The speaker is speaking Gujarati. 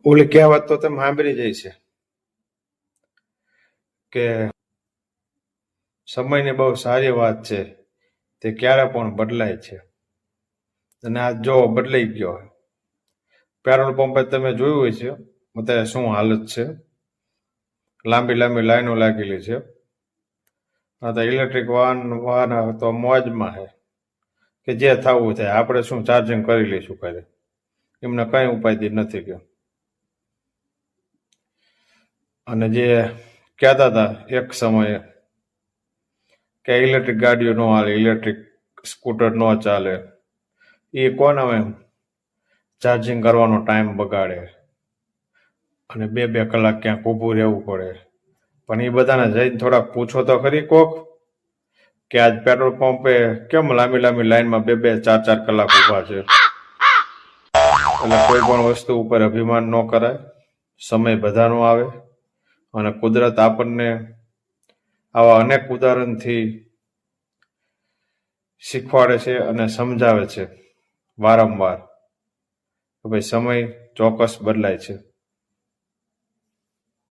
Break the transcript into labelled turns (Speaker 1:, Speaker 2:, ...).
Speaker 1: ઓલી કહેવત તો તમે સાંભળી જાય છે કે સમયની બહુ સારી વાત છે, તે ક્યારે પણ બદલાય છે. અને આ જો બદલાઈ ગયો. પેટ્રોલ પંપે તમે જોયું હોય છે અત્યારે શું હાલત છે. લાંબી લાંબી લાઈનો લાગેલી છે. આ તો ઇલેક્ટ્રિક વાહન તો મોજમાં છે કે જે થવું થાય, આપણે શું ચાર્જિંગ કરી લઈશું ઘરે, એમને કઈ ઉપાય નથી ગયો. અને જે કહેતા હતા એક સમયે કે ઇલેક્ટ્રિક ગાડીઓ ન હાલે, ઇલેક્ટ્રિક સ્કૂટર ન ચાલે, એ કોણ હવે ચાર્જિંગ કરવાનો ટાઈમ બગાડે અને 2-2 કલાક ક્યાંક ઊભું રહેવું પડે. પણ એ બધાને જઈને થોડાક પૂછો તો ખરી કોક કે આજ પેટ્રોલ પંપે કેમ લાંબી લાંબી લાઈનમાં 2-2, 4-4 કલાક ઊભા છે. એટલે કોઈ પણ વસ્તુ ઉપર અભિમાન ન કરાય. સમય બધાનો આવે અને કુદરત આપણને આવા અનેક ઉદાહરણથી શીખવાડે છે અને સમજાવે છે વારંવાર કે ભાઈ સમય ચોક્કસ બદલાય છે.